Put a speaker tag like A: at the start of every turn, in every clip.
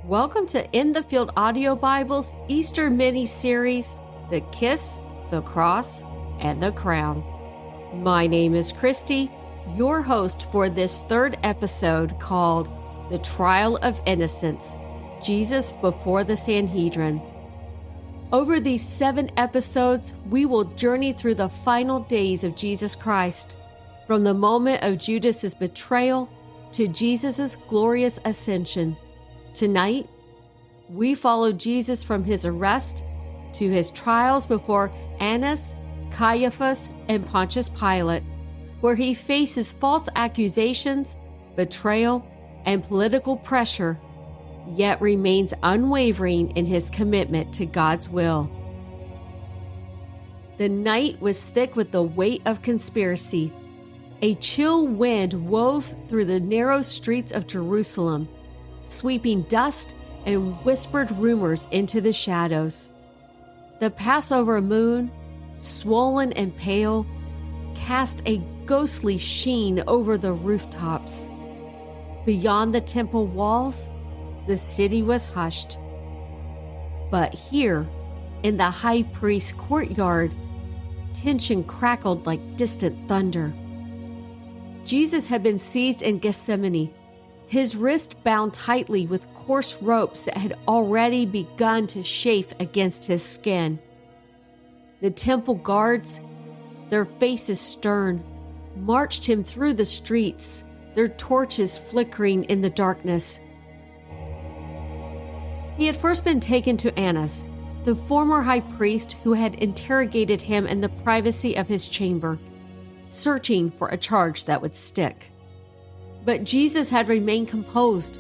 A: Welcome to In the Field Audio Bible's Easter mini-series, The Kiss, the Cross, and the Crown. My name is Christy, your host for this third episode called The Trial of Innocence, Jesus Before the Sanhedrin. Over these 7 episodes, we will journey through the final days of Jesus Christ, from the moment of Judas's betrayal to Jesus' glorious ascension. Tonight, we follow Jesus from his arrest to his trials before Annas, Caiaphas, and Pontius Pilate, where he faces false accusations, betrayal, and political pressure, yet remains unwavering in his commitment to God's will. The night was thick with the weight of conspiracy. A chill wind wove through the narrow streets of Jerusalem, sweeping dust and whispered rumors into the shadows. The Passover moon, swollen and pale, cast a ghostly sheen over the rooftops. Beyond the temple walls, the city was hushed. But here, in the high priest's courtyard, tension crackled like distant thunder. Jesus had been seized in Gethsemane, his wrist bound tightly with coarse ropes that had already begun to chafe against his skin. The temple guards, their faces stern, marched him through the streets, their torches flickering in the darkness. He had first been taken to Annas, the former high priest who had interrogated him in the privacy of his chamber, searching for a charge that would stick. But Jesus had remained composed,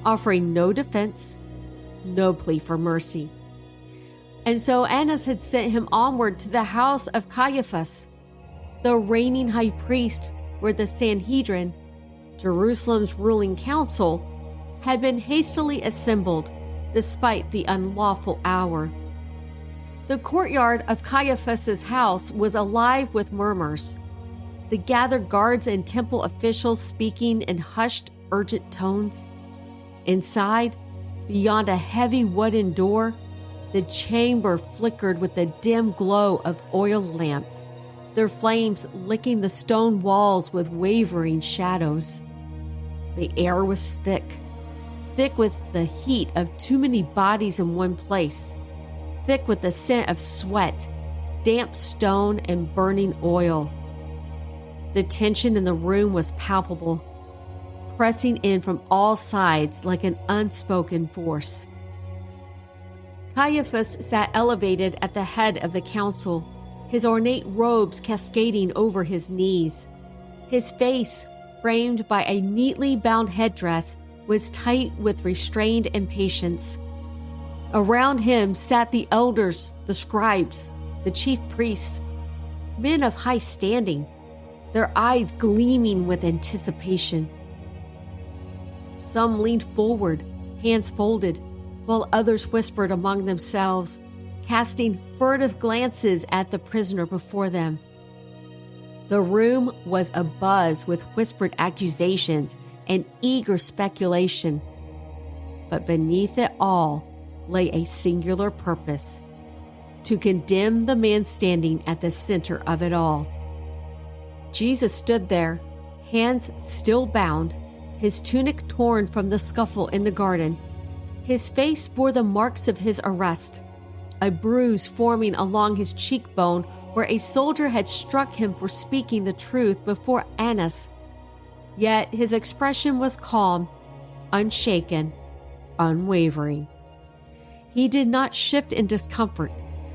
A: offering no defense, no plea for mercy. And so Annas had sent him onward to the house of Caiaphas, the reigning high priest, where the Sanhedrin, Jerusalem's ruling council, had been hastily assembled despite the unlawful hour. The courtyard of Caiaphas's house was alive with murmurs, the gathered guards and temple officials speaking in hushed, urgent tones. Inside, beyond a heavy wooden door, the chamber flickered with the dim glow of oil lamps, their flames licking the stone walls with wavering shadows. The air was thick with the heat of too many bodies in one place, thick with the scent of sweat, damp stone, and burning oil. The tension in the room was palpable, pressing in from all sides like an unspoken force. Caiaphas sat elevated at the head of the council, his ornate robes cascading over his knees. His face, framed by a neatly bound headdress, was tight with restrained impatience. Around him sat the elders, the scribes, the chief priests, men of high standing, their eyes gleaming with anticipation. Some leaned forward, hands folded, while others whispered among themselves, casting furtive glances at the prisoner before them. The room was abuzz with whispered accusations and eager speculation, but beneath it all lay a singular purpose: to condemn the man standing at the center of it all. Jesus stood there, hands still bound, his tunic torn from the scuffle in the garden. His face bore the marks of his arrest, a bruise forming along his cheekbone where a soldier had struck him for speaking the truth before Annas. Yet his expression was calm, unshaken, unwavering. He did not shift in discomfort,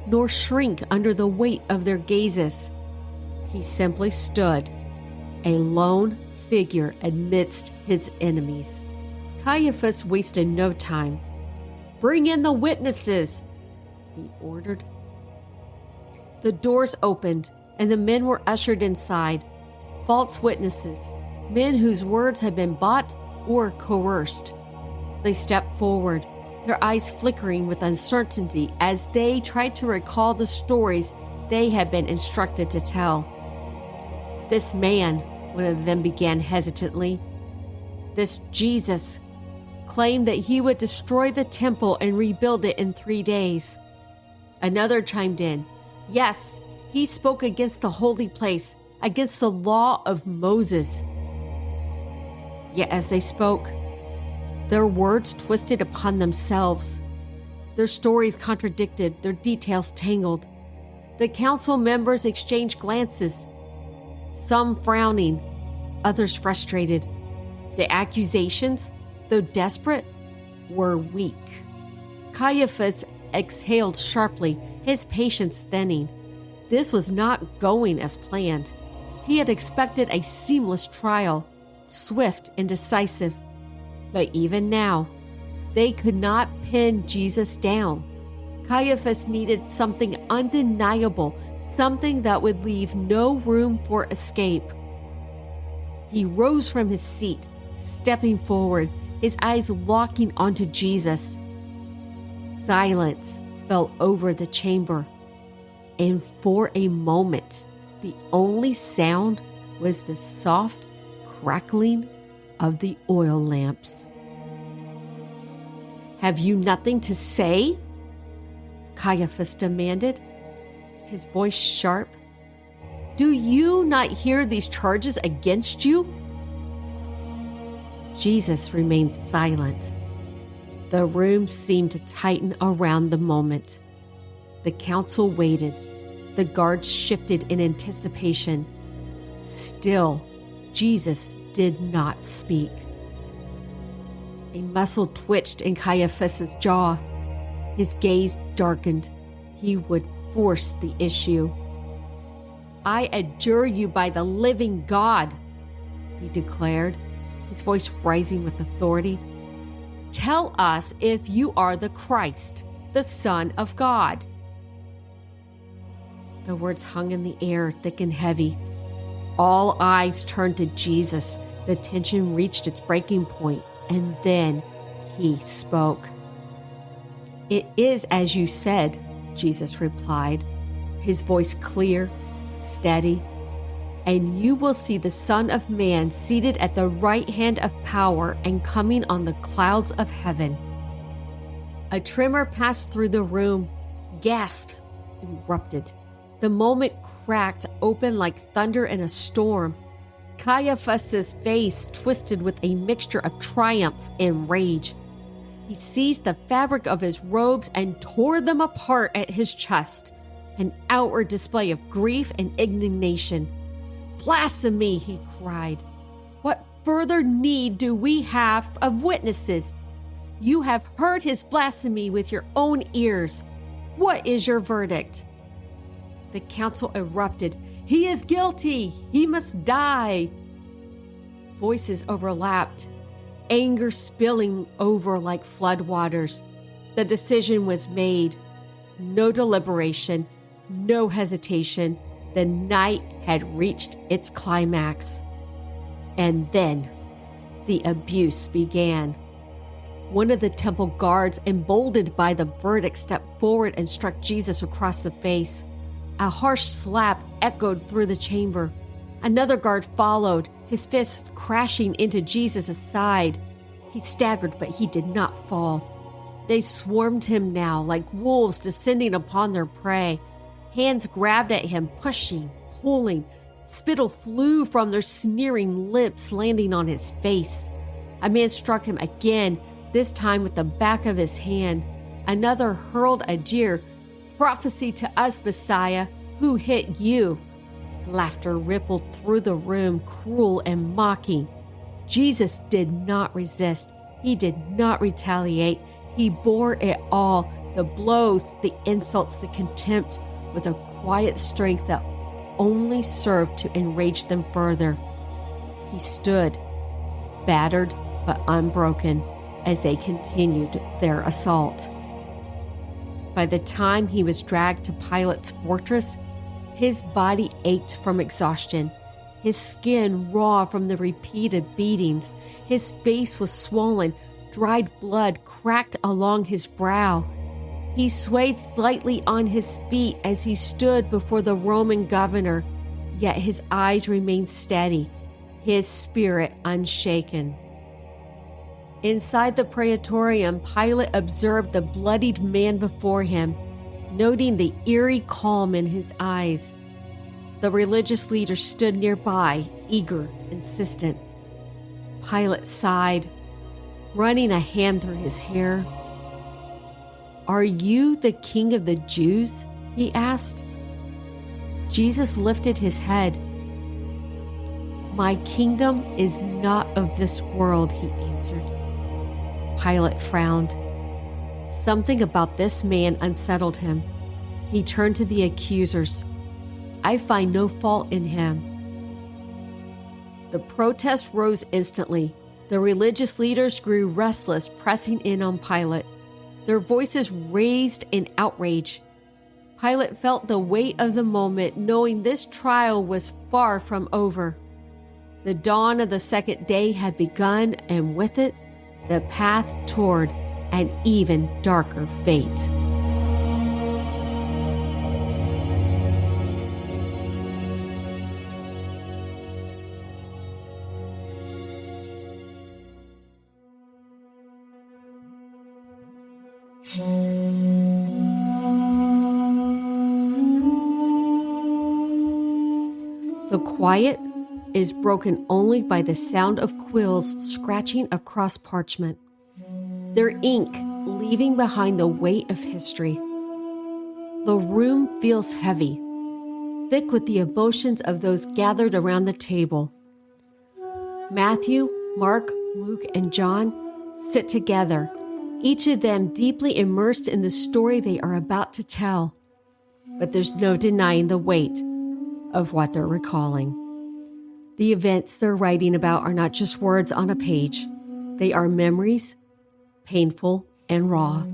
A: nor shrink under the weight of their gazes. He simply stood, a lone figure amidst his enemies. Caiaphas wasted no time. "Bring in the witnesses," he ordered. The doors opened, and the men were ushered inside. False witnesses, men whose words had been bought or coerced. They stepped forward, their eyes flickering with uncertainty as they tried to recall the stories they had been instructed to tell. "This man," one of them began hesitantly, "this Jesus," claimed that he would destroy the temple and rebuild it in 3 days. Another chimed in, yes, he spoke against the holy place, against the law of Moses. Yet as they spoke, their words twisted upon themselves. Their stories contradicted, their details tangled. The council members exchanged glances, some frowning, others frustrated. The accusations, though desperate, were weak. Caiaphas exhaled sharply, his patience thinning. This was not going as planned. He had expected a seamless trial, swift and decisive. But even now, they could not pin Jesus down. Caiaphas needed something undeniable, something that would leave no room for escape. He rose from his seat, stepping forward, his eyes locking onto Jesus. Silence fell over the chamber, and for a moment, the only sound was the soft crackling of the oil lamps. "Have you nothing to say?" Caiaphas demanded, his voice sharp. "Do you not hear these charges against you?" Jesus remained silent. The room seemed to tighten around the moment. The council waited. The guards shifted in anticipation. Still, Jesus did not speak. A muscle twitched in Caiaphas's jaw. His gaze darkened. He would force the issue. "I adjure you by the living God," he declared, his voice rising with authority. "Tell us if you are the Christ, the Son of God." The words hung in the air, thick and heavy. All eyes turned to Jesus. The tension reached its breaking point, and then he spoke. "It is as you said," Jesus replied, his voice clear, steady. "And you will see the Son of Man seated at the right hand of power and coming on the clouds of heaven." A tremor passed through the room. Gasps erupted. The moment cracked open like thunder in a storm. Caiaphas's face twisted with a mixture of triumph and rage. He seized the fabric of his robes and tore them apart at his chest, an outward display of grief and indignation. "Blasphemy!" he cried. "What further need do we have of witnesses? You have heard his blasphemy with your own ears. What is your verdict?" The council erupted. "He is guilty! He must die!" Voices overlapped, anger spilling over like floodwaters. The decision was made. No deliberation, no hesitation. The night had reached its climax. And then the abuse began. One of the temple guards, emboldened by the verdict, stepped forward and struck Jesus across the face. A harsh slap echoed through the chamber. Another guard followed, his fist crashing into Jesus' side. He staggered, but he did not fall. They swarmed him now like wolves descending upon their prey. Hands grabbed at him, pushing, pulling. Spittle flew from their sneering lips, landing on his face. A man struck him again, this time with the back of his hand. Another hurled a jeer. "Prophecy to us, Messiah. Who hit you?" Laughter rippled through the room, cruel and mocking. Jesus did not resist. He did not retaliate. He bore it all, the blows, the insults, the contempt, with a quiet strength that only served to enrage them further. He stood, battered but unbroken, as they continued their assault. By the time he was dragged to Pilate's fortress, his body ached from exhaustion, his skin raw from the repeated beatings. His face was swollen, dried blood cracked along his brow. He swayed slightly on his feet as he stood before the Roman governor, yet his eyes remained steady, his spirit unshaken. Inside the praetorium, Pilate observed the bloodied man before him, noting the eerie calm in his eyes. The religious leaders stood nearby, eager, insistent. Pilate sighed, running a hand through his hair. "Are you the king of the Jews?" he asked. Jesus lifted his head. "My kingdom is not of this world," he answered. Pilate frowned. Something about this man unsettled him. He turned to the accusers. "I find no fault in him." The protest rose instantly. The religious leaders grew restless, pressing in on Pilate. Their voices raised in outrage. Pilate felt the weight of the moment, knowing this trial was far from over. The dawn of the second day had begun, and with it, the path toward an even darker fate. The quiet is broken only by the sound of quills scratching across parchment, their ink leaving behind the weight of history. The room feels heavy, thick with the emotions of those gathered around the table. Matthew, Mark, Luke, and John sit together, each of them deeply immersed in the story they are about to tell. But there's no denying the weight of what they're recalling. The events they're writing about are not just words on a page. They are memories, painful and raw.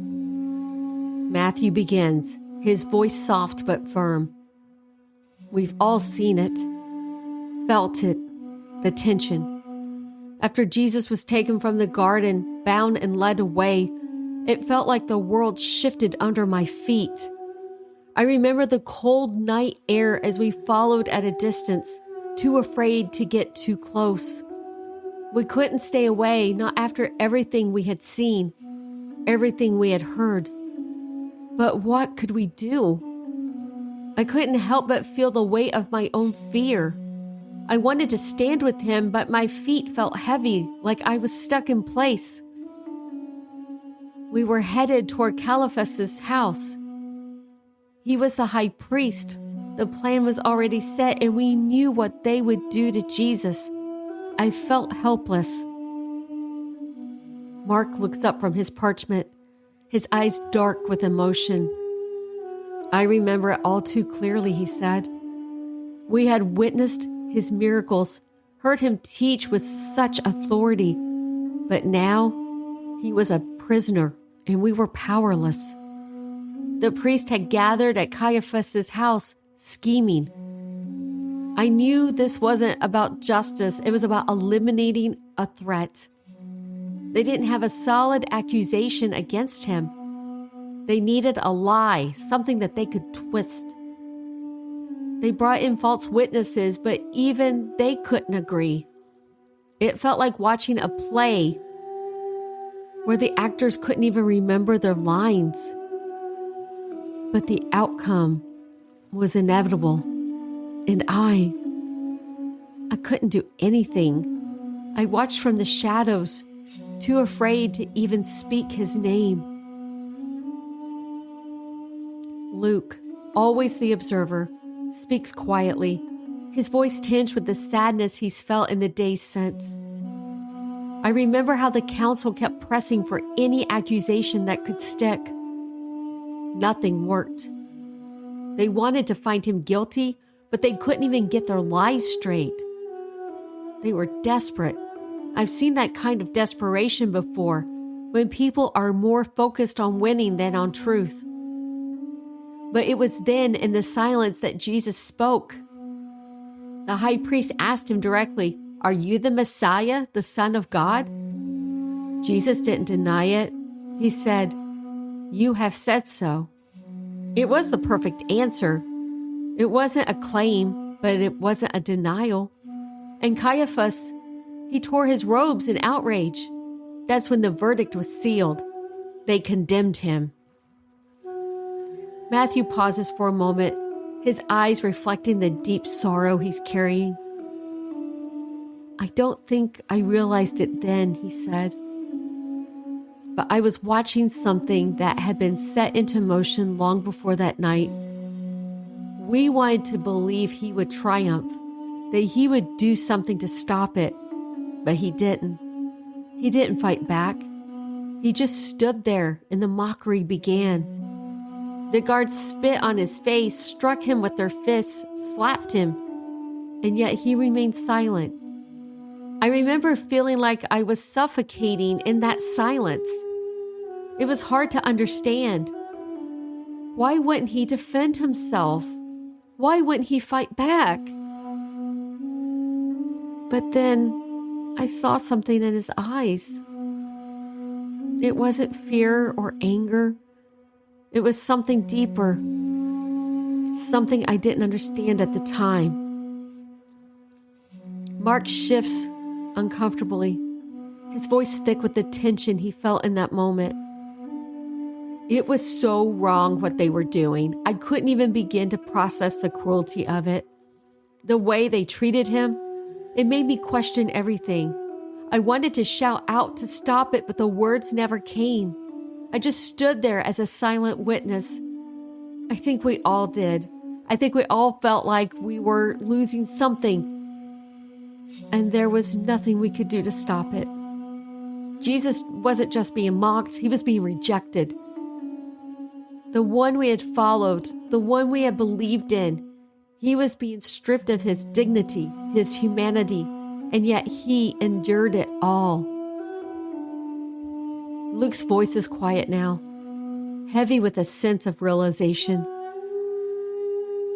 A: Matthew begins, his voice soft but firm. We've all seen it, felt it, the tension. After Jesus was taken from the garden, bound and led away, it felt like the world shifted under my feet. I remember the cold night air as we followed at a distance, too afraid to get too close. We couldn't stay away, not after everything we had seen, everything we had heard. But what could we do? I couldn't help but feel the weight of my own fear. I wanted to stand with him, but my feet felt heavy, like I was stuck in place. We were headed toward Caiaphas' house. He was the high priest. The plan was already set, and we knew what they would do to Jesus. I felt helpless. Mark looks up from his parchment, his eyes dark with emotion. I remember it all too clearly, he said. We had witnessed his miracles, heard him teach with such authority, but now he was a prisoner and we were powerless. The priest had gathered at Caiaphas' house, scheming. I knew this wasn't about justice, it was about eliminating a threat. They didn't have a solid accusation against him. They needed a lie, something that they could twist. They brought in false witnesses, but even they couldn't agree. It felt like watching a play where the actors couldn't even remember their lines. But the outcome was inevitable, and I couldn't do anything. I watched from the shadows, too afraid to even speak his name. Luke, always the observer, speaks quietly, his voice tinged with the sadness he's felt in the days since. I remember how the council kept pressing for any accusation that could stick. Nothing worked. They wanted to find him guilty, but they couldn't even get their lies straight. They were desperate. I've seen that kind of desperation before, when people are more focused on winning than on truth. But it was then in the silence that Jesus spoke. The high priest asked him directly, "Are you the Messiah, the Son of God?" Jesus didn't deny it. He said, "You have said so." It was the perfect answer. It wasn't a claim, but it wasn't a denial. And Caiaphas, he tore his robes in outrage. That's when the verdict was sealed. They condemned him. Matthew pauses for a moment, his eyes reflecting the deep sorrow he's carrying. I don't think I realized it then, he said. But I was watching something that had been set into motion long before that night. We wanted to believe he would triumph, that he would do something to stop it, but he didn't. He didn't fight back. He just stood there and the mockery began. The guards spit on his face, struck him with their fists, slapped him, and yet he remained silent. I remember feeling like I was suffocating in that silence. It was hard to understand. Why wouldn't he defend himself? Why wouldn't he fight back? But then I saw something in his eyes. It wasn't fear or anger. It was something deeper, something I didn't understand at the time. Mark shifts uncomfortably, his voice thick with the tension he felt in that moment. It was so wrong what they were doing. I couldn't even begin to process the cruelty of it. The way they treated him, it made me question everything. I wanted to shout out to stop it, but the words never came. I just stood there as a silent witness. I think we all did. I think we all felt like we were losing something, and there was nothing we could do to stop it. Jesus wasn't just being mocked, he was being rejected. The one we had followed, the one we had believed in, he was being stripped of his dignity, his humanity, and yet he endured it all. Luke's voice is quiet now, heavy with a sense of realization.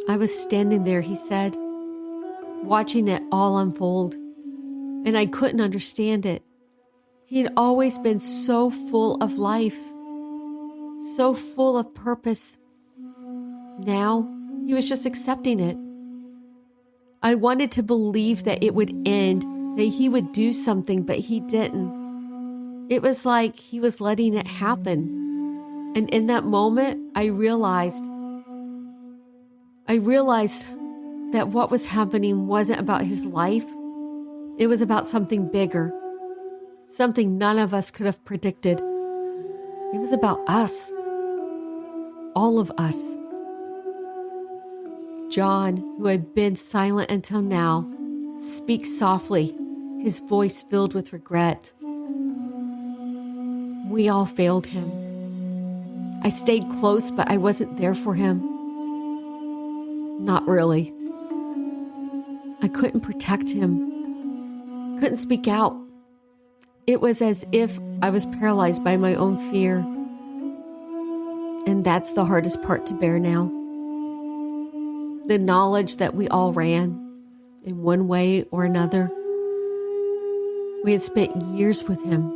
A: I was standing there, he said, watching it all unfold, and I couldn't understand it. He had always been so full of life, so full of purpose. Now, he was just accepting it. I wanted to believe that it would end, that he would do something, but he didn't. It was like he was letting it happen. And in that moment, I realized that what was happening wasn't about his life. It was about something bigger, something none of us could have predicted. It was about us, all of us. John, who had been silent until now, speaks softly, his voice filled with regret. We all failed him. I stayed close, but I wasn't there for him. Not really. I couldn't protect him, couldn't speak out. It was as if I was paralyzed by my own fear. And that's the hardest part to bear now. The knowledge that we all ran in one way or another. We had spent years with him,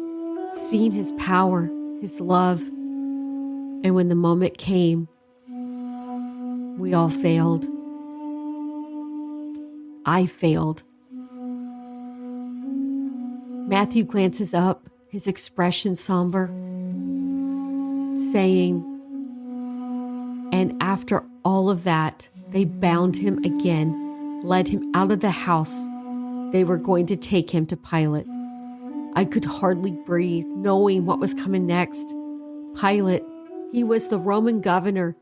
A: seen his power, his love. And when the moment came, we all failed. I failed. Matthew glances up, his expression somber, saying, and after all of that, they bound him again, led him out of the house. They were going to take him to Pilate. I could hardly breathe, knowing what was coming next. Pilate, he was the Roman governor,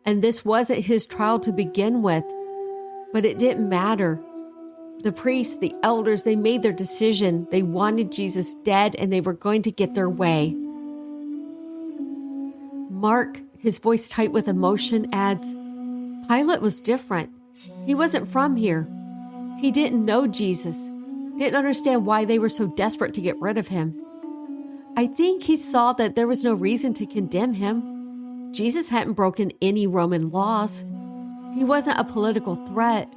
A: and this wasn't his trial to begin with. But it didn't matter. The priests, the elders, they made their decision. They wanted Jesus dead, and they were going to get their way. Mark, his voice tight with emotion, adds, Pilate was different. He wasn't from here. He didn't know Jesus, didn't understand why they were so desperate to get rid of him. I think he saw that there was no reason to condemn him. Jesus hadn't broken any Roman laws. He wasn't a political threat,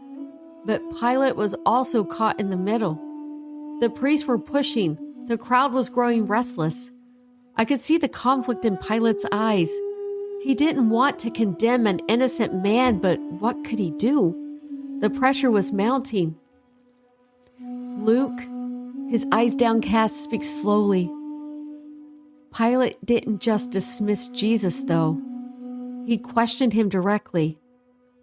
A: but Pilate was also caught in the middle. The priests were pushing. The crowd was growing restless. I could see the conflict in Pilate's eyes. He didn't want to condemn an innocent man, but what could he do? The pressure was mounting. Luke, his eyes downcast, speaks slowly. Pilate didn't just dismiss Jesus, though. He questioned him directly.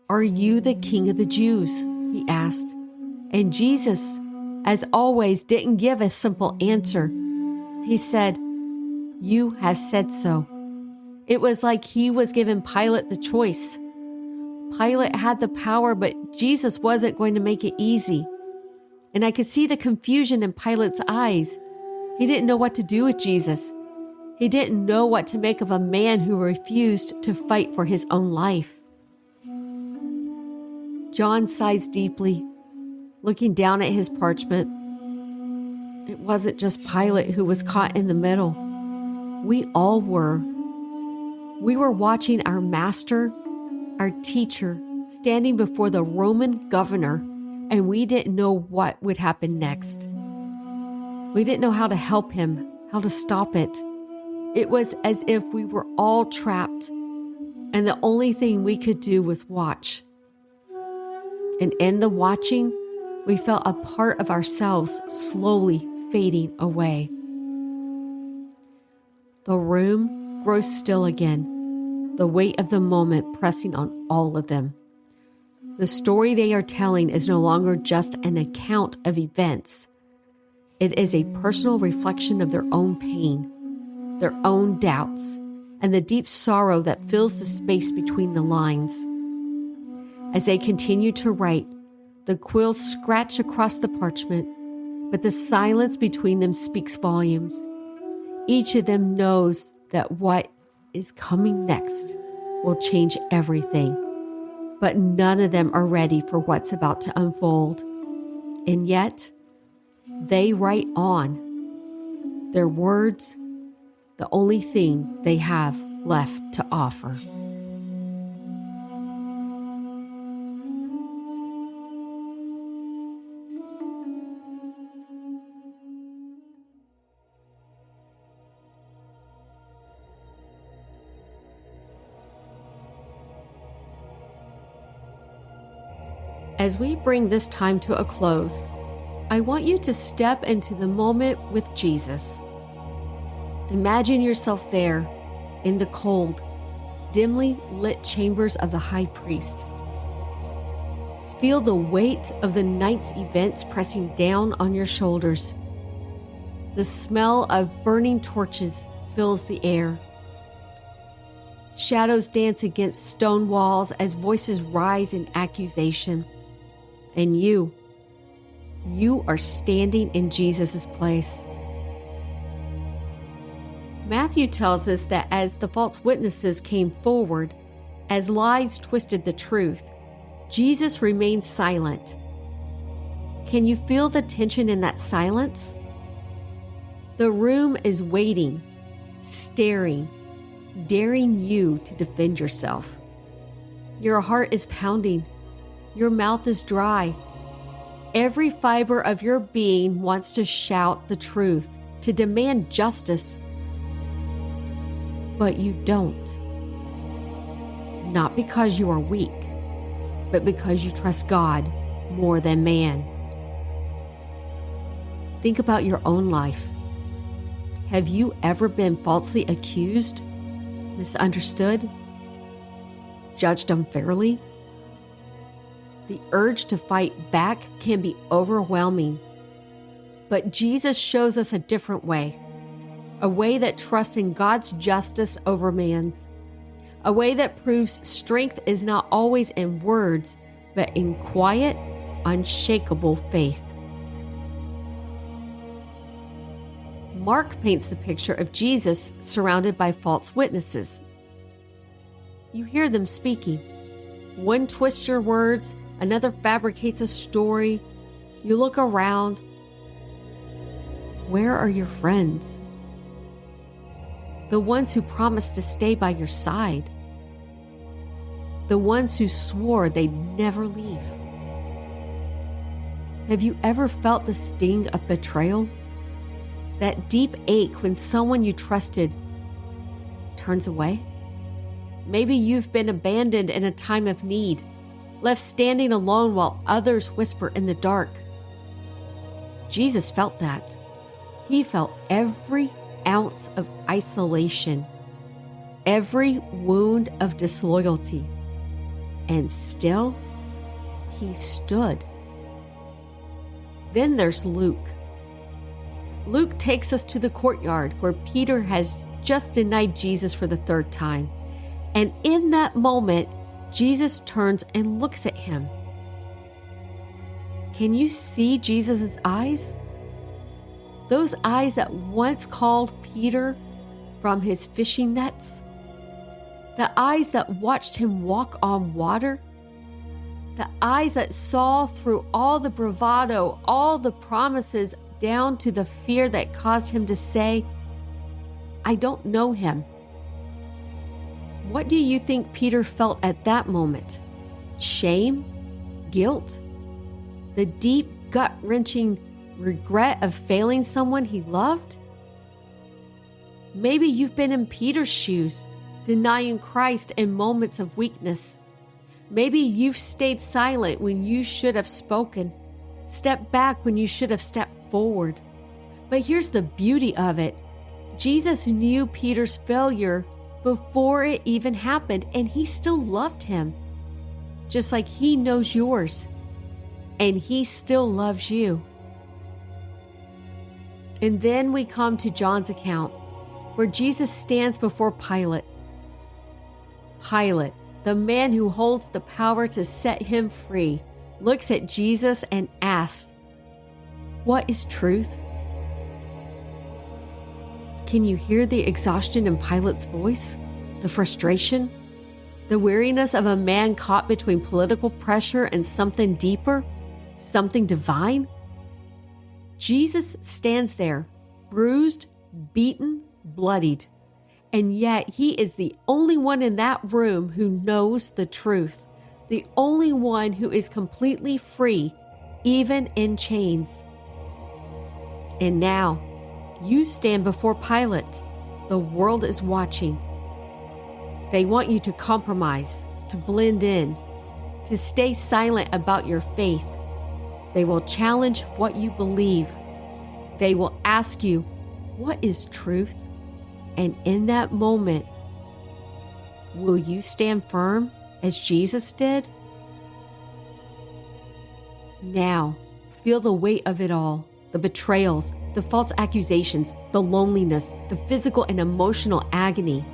A: "Are you the king of the Jews?" he asked. And Jesus, as always, didn't give a simple answer. He said, "You have said so." It was like he was giving Pilate the choice. Pilate had the power, but Jesus wasn't going to make it easy. And I could see the confusion in Pilate's eyes. He didn't know what to do with Jesus. He didn't know what to make of a man who refused to fight for his own life. John sighs deeply, looking down at his parchment. It wasn't just Pilate who was caught in the middle. We all were. We were watching our master, our teacher, standing before the Roman governor, and we didn't know what would happen next. We didn't know how to help him, how to stop it. It was as if we were all trapped, and the only thing we could do was watch. And in the watching, we felt a part of ourselves slowly fading away. The room grows still again, the weight of the moment pressing on all of them. The story they are telling is no longer just an account of events. It is a personal reflection of their own pain, their own doubts, and the deep sorrow that fills the space between the lines. As they continue to write, the quills scratch across the parchment, but the silence between them speaks volumes. Each of them knows that what is coming next will change everything, but none of them are ready for what's about to unfold. And yet, they write on. Their words, the only thing they have left to offer. As we bring this time to a close, I want you to step into the moment with Jesus. Imagine yourself there in the cold, dimly lit chambers of the high priest. Feel the weight of the night's events pressing down on your shoulders. The smell of burning torches fills the air. Shadows dance against stone walls as voices rise in accusation. And you are standing in Jesus' place. Matthew tells us that as the false witnesses came forward, as lies twisted the truth, Jesus remained silent. Can you feel the tension in that silence? The room is waiting, staring, daring you to defend yourself. Your heart is pounding. Your mouth is dry. Every fiber of your being wants to shout the truth, to demand justice. But you don't. Not because you are weak, but because you trust God more than man. Think about your own life. Have you ever been falsely accused, misunderstood, judged unfairly? The urge to fight back can be overwhelming. But Jesus shows us a different way, a way that trusts in God's justice over man's, a way that proves strength is not always in words, but in quiet, unshakable faith. Mark paints the picture of Jesus surrounded by false witnesses. You hear them speaking. One twists your words, another fabricates a story. You look around. Where are your friends? The ones who promised to stay by your side. The ones who swore they'd never leave. Have you ever felt the sting of betrayal? That deep ache when someone you trusted turns away? Maybe you've been abandoned in a time of need, left standing alone while others whisper in the dark. Jesus felt that. He felt every ounce of isolation, every wound of disloyalty, and still he stood. Then there's Luke. Luke takes us to the courtyard where Peter has just denied Jesus for the third time. And in that moment, Jesus turns and looks at him. Can you see Jesus' eyes? Those eyes that once called Peter from his fishing nets? The eyes that watched him walk on water? The eyes that saw through all the bravado, all the promises, down to the fear that caused him to say, I don't know him. What do you think Peter felt at that moment? Shame? Guilt? The deep, gut-wrenching regret of failing someone he loved? Maybe you've been in Peter's shoes, denying Christ in moments of weakness. Maybe you've stayed silent when you should have spoken, stepped back when you should have stepped forward. But here's the beauty of it. Jesus knew Peter's failure before it even happened, and he still loved him, just like he knows yours, and he still loves you. And then we come to John's account, where Jesus stands before Pilate. Pilate, the man who holds the power to set him free, looks at Jesus and asks, "What is truth?" Can you hear the exhaustion in Pilate's voice? The frustration? The weariness of a man caught between political pressure and something deeper? Something divine? Jesus stands there, bruised, beaten, bloodied. And yet he is the only one in that room who knows the truth. The only one who is completely free, even in chains. And now, you stand before Pilate. The world is watching. They want you to compromise, to blend in, to stay silent about your faith. They will challenge what you believe. They will ask you, what is truth? And in that moment, will you stand firm as Jesus did? Now, feel the weight of it all. The betrayals, the false accusations, the loneliness, the physical and emotional agony.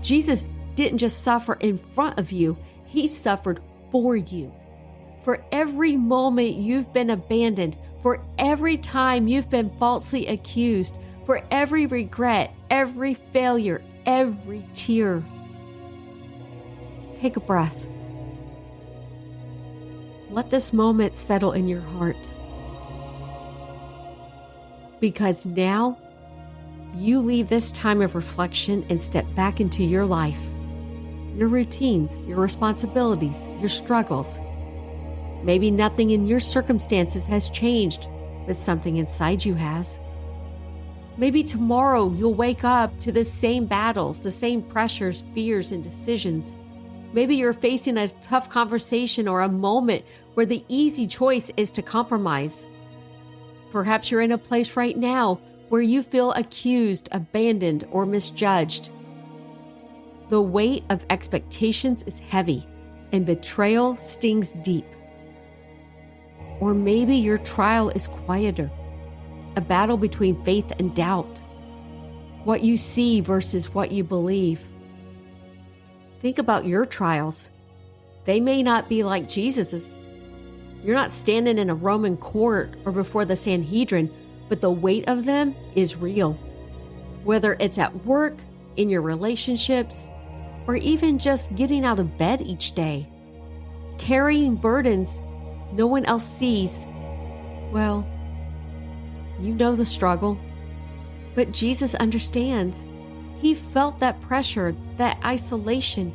A: Jesus didn't just suffer in front of you, he suffered for you. For every moment you've been abandoned, for every time you've been falsely accused, for every regret, every failure, every tear. Take a breath. Let this moment settle in your heart. Because now, you leave this time of reflection and step back into your life, your routines, your responsibilities, your struggles. Maybe nothing in your circumstances has changed, but something inside you has. Maybe tomorrow you'll wake up to the same battles, the same pressures, fears, and decisions. Maybe you're facing a tough conversation or a moment where the easy choice is to compromise. Perhaps you're in a place right now where you feel accused, abandoned, or misjudged. The weight of expectations is heavy, and betrayal stings deep. Or maybe your trial is quieter, a battle between faith and doubt, what you see versus what you believe. Think about your trials. They may not be like Jesus's. You're not standing in a Roman court or before the Sanhedrin, but the weight of them is real. Whether it's at work, in your relationships, or even just getting out of bed each day. Carrying burdens no one else sees. Well, you know the struggle. But Jesus understands. He felt that pressure, that isolation,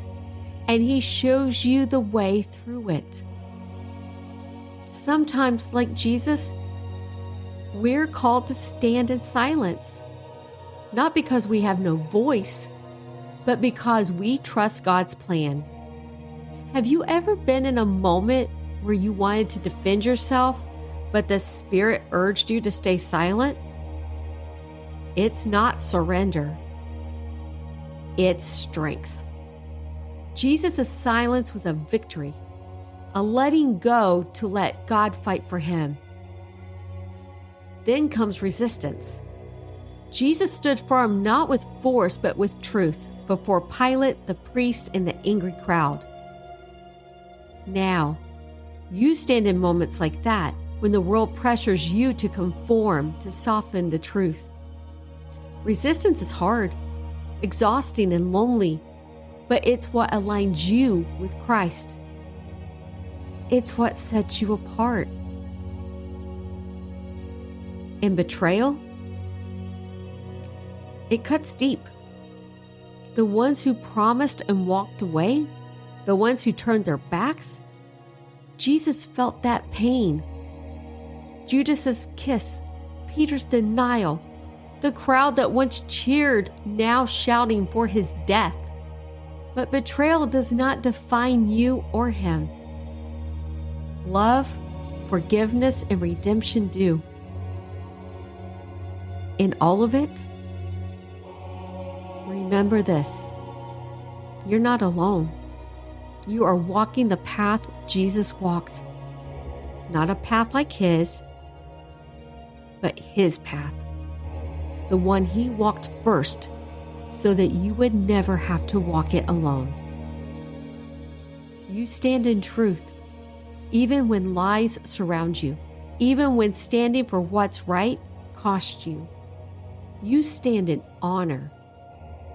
A: and he shows you the way through it. Sometimes, like Jesus, we're called to stand in silence, not because we have no voice, but because we trust God's plan. Have you ever been in a moment where you wanted to defend yourself, but the Spirit urged you to stay silent? It's not surrender. It's strength. Jesus' silence was a victory, a letting go to let God fight for him. Then comes resistance. Jesus stood firm not with force but with truth before Pilate, the priest, and the angry crowd. Now, you stand in moments like that when the world pressures you to conform, to soften the truth. Resistance is hard, exhausting, and lonely, but it's what aligns you with Christ. It's what sets you apart. And betrayal? It cuts deep. The ones who promised and walked away, the ones who turned their backs, Jesus felt that pain. Judas's kiss, Peter's denial, the crowd that once cheered, now shouting for his death. But betrayal does not define you or him. Love, forgiveness, and redemption do. In all of it, remember this: you're not alone. You are walking the path Jesus walked. Not a path like his, but his path. The one he walked first, so that you would never have to walk it alone. You stand in truth, even when lies surround you, even when standing for what's right costs you. You stand in honor.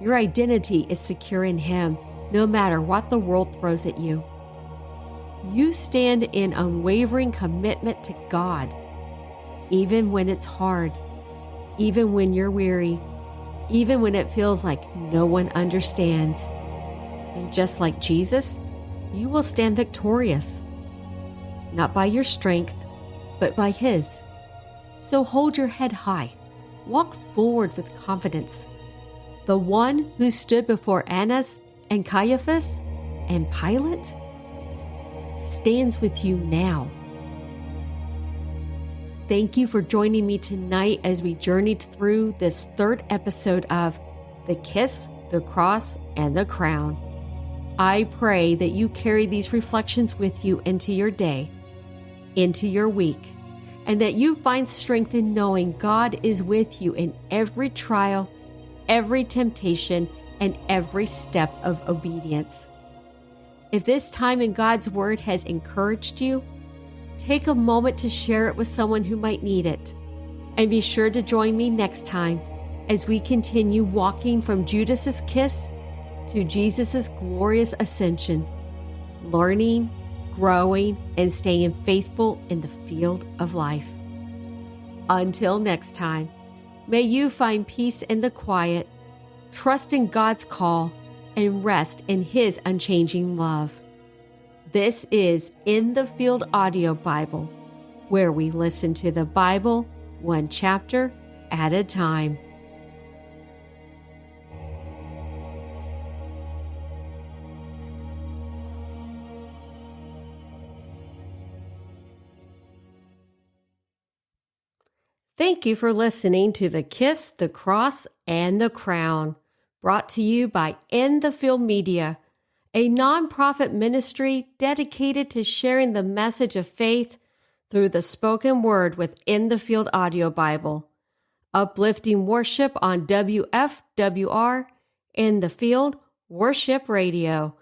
A: Your identity is secure in him, no matter what the world throws at you. You stand in unwavering commitment to God, even when it's hard, even when you're weary, even when it feels like no one understands. And just like Jesus, you will stand victorious, not by your strength, but by his. So hold your head high. Walk forward with confidence. The one who stood before Annas and Caiaphas and Pilate stands with you now. Thank you for joining me tonight as we journeyed through this third episode of The Kiss, the Cross, and the Crown. I pray that you carry these reflections with you into your day, into your week, and that you find strength in knowing God is with you in every trial, every temptation, and every step of obedience. If this time in God's Word has encouraged you, take a moment to share it with someone who might need it. And be sure to join me next time as we continue walking from Judas's kiss to Jesus' glorious ascension, learning, growing, and staying faithful in the field of life. Until next time, may you find peace in the quiet, trust in God's call, and rest in his unchanging love. This is In the Field Audio Bible, where we listen to the Bible one chapter at a time. Thank you for listening to The Kiss, the Cross, and the Crown, brought to you by In the Field Media, a nonprofit ministry dedicated to sharing the message of faith through the spoken word with In the Field Audio Bible, uplifting worship on WFWR, In the Field Worship Radio,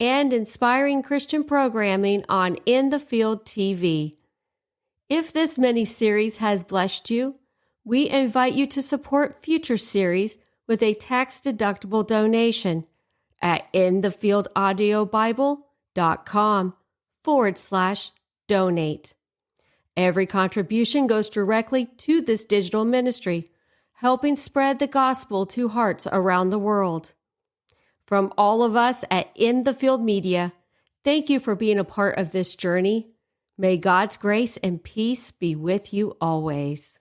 A: and inspiring Christian programming on In the Field TV. If this mini-series has blessed you, we invite you to support future series with a tax-deductible donation at inthefieldAudiobible.com/donate. Every contribution goes directly to this digital ministry, helping spread the gospel to hearts around the world. From all of us at In the Field Media, thank you for being a part of this journey. May God's grace and peace be with you always.